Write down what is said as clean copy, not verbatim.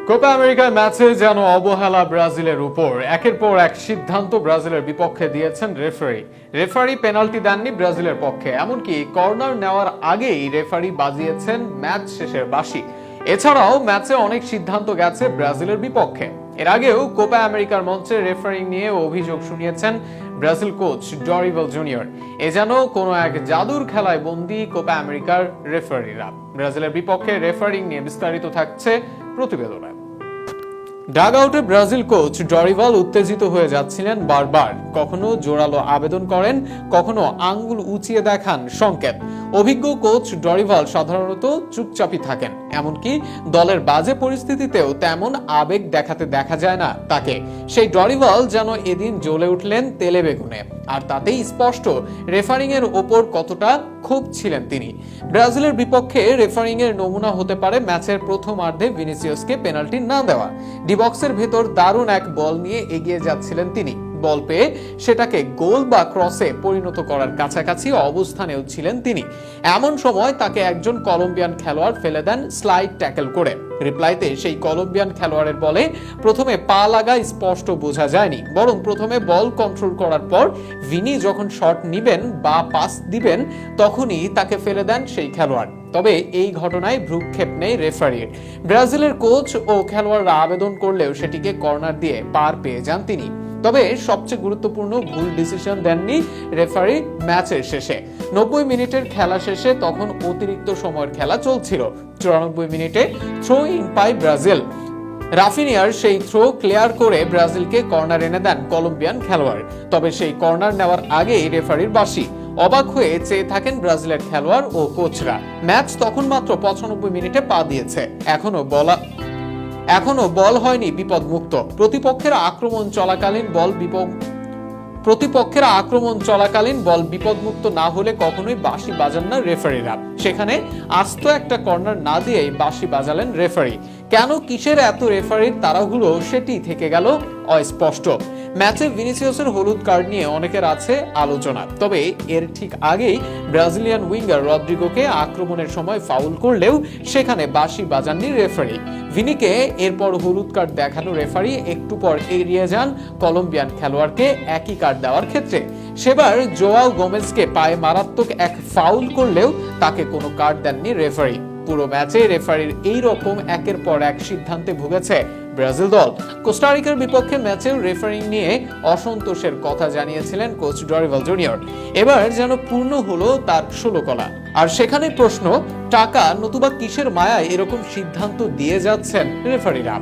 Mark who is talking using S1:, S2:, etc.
S1: Copa আমেরিকার ম্যাচে যেন অবহেলা ব্রাজিলের উপর। একের পর এক সিদ্ধান্ত ব্রাজিলের বিপক্ষে দিয়েছেন রেফারি পেনাল্টি দেননি ব্রাজিলের পক্ষে, এমনকি কর্নার নেওয়ার আগেই রেফারি বাজিয়েছেন ম্যাচ শেষের বাঁশি। এছাড়াও ম্যাচে অনেক সিদ্ধান্ত গেছে ব্রাজিলের বিপক্ষে। এর আগেও কোপা আমেরিকার মঞ্চে রেফারিং নিয়ে অভিযোগ শুনিয়েছেন ব্রাজিল কোচ ডরিভাল জুনিয়র। এ যেন কোনো এক জাদুর খেলায় বন্দী কোপা আমেরিকার রেফারিরা। ব্রাজিলের বিপক্ষে রেফারিং নিয়ে বিস্তারিত থাকছে প্রতিবেদনে। ডাগ আউটে ব্রাজিল কোচ ডরিভাল উত্তেজিত হয়ে যাচ্ছিলেন বারবার। কখনো জোরালো আবেদন করেন, কখনো আঙ্গুল উঁচিয়ে দেখান সংকেত। অভিজ্ঞ কোচ ডরিভাল সাধারণত চুপচাপই থাকেন, এমনকি দলের বাজে পরিস্থিতিতেও তেমন আবেগ দেখাতে দেখা যায় না তাকে। সেই ডরিভাল যেন এদিন জ্বলে উঠলেন তেলে বেগুনে, আর তাতেই স্পষ্ট রেফারিং এর ওপর কতটা ক্ষোভ ছিলেন তিনি। ব্রাজিলের বিপক্ষে রেফারিং এর নমুনা হতে পারে ম্যাচের প্রথমার্ধে ভিনিসিয়াসকে পেনাল্টি না দেওয়া। ডি বক্সের ভেতর দারুণ এক বল নিয়ে এগিয়ে যাচ্ছিলেন তিনি। বল পেয়ে সেটাকে গোল বা ক্রসে পরিণত করার কাছাকাছি অবস্থানেও ছিলেন তিনি। এমন সময় তাকে একজন কলম্বিয়ান খেলোয়াড় ফেলে দেন স্লাইড ট্যাকল করে। রিপ্লাইতে সেই কলম্বিয়ান খেলোয়াড়ের বলে প্রথমে পা লাগা স্পষ্ট বোঝা যায়নি, বরং প্রথমে বল কন্ট্রোল করার পর ভিনি যখন শট নিবেন বা পাস দিবেন তখনই তাকে ফেলে দেন সেই খেলোয়াড়। তবে এই ঘটনায় ভ্রুক্ষেপ নেই রেফারির। ব্রাজিলের কোচ ও খেলোয়াড়রা আবেদন করলেও সেটিকে কর্নার দিয়ে পার পেয়ে যান তিনি। তবে সবচেয়ে গুরুত্বপূর্ণ ভুল ডিসিশন দেননি রেফারি ম্যাচের শেষে। 90 মিনিটের খেলা শেষে তখন অতিরিক্ত সময়ের খেলা চলছিল। 94 মিনিটে থ্রো ইন পায় ব্রাজিল। রাফিনিয়ার সেই থ্রো ক্লিয়ার করে ব্রাজিলকে কর্নার এনে দেন কলম্বিয়ান খেলোয়াড়। তবে সেই কর্নার নেওয়ার আগেই রেফারির বাঁশি। অবাক হয়ে চেয়ে থাকেন ব্রাজিলের খেলোয়াড় ও কোচরা। ম্যাচ তখন মাত্র 95 মিনিটে পা দিয়েছে, এখনো বল হয়নি বিপদমুক্ত। প্রতিপক্ষের আক্রমণ চলাকালীন বল বিপদমুক্ত না হলে কখনোই বাঁশি বাজান না রেফারিরা। সেখানে আস্ত একটা কর্নার না দিয়েই বাঁশি বাজালেন রেফারি। কেন, কিসের এত রেফারির তাড়াহুড়ো, সেটি থেকে গেল অস্পষ্ট। ম্যাচে ভিনিসিয়াসের হলুদ কার্ড নিয়ে অনেকের আছে আলোচনা। তবে এর ঠিক আগেই ব্রাজিলিয়ান উইঙ্গার রদ্রিগোকে আক্রমণের সময় ফাউল করলেও সেখানে বাঁশি বাজাননি রেফারি। ভিনিকে এরপর হলুদ কার্ড দেখানো রেফারি একটু পর এড়িয়ে যান কলম্বিয়ান খেলোয়াড়কে একই কার্ড দেওয়ার ক্ষেত্রে। সেবার জোয়াও গোমেজকে পায়ে মারাত্মক এক ফাউল করলেও তাকে কোনো কার্ড দেননি রেফারি। পুরো ম্যাচে রেফারির এই রকম একের পর এক সিদ্ধান্তে ভুগেছে ব্রাজিল দল। কোস্টারিকার বিপক্ষে ম্যাচেও রেফারিং নিয়ে অসন্তোষের কথা জানিয়েছিলেন কোচ ডরিভাল জুনিয়র। এবার যেন পূর্ণ হলো তার ষোলকলা। আর সেখানে প্রশ্ন, টাকা নতুবা কিসের মায়ায় এরকম সিদ্ধান্ত দিয়ে যাচ্ছেন রেফারিরা?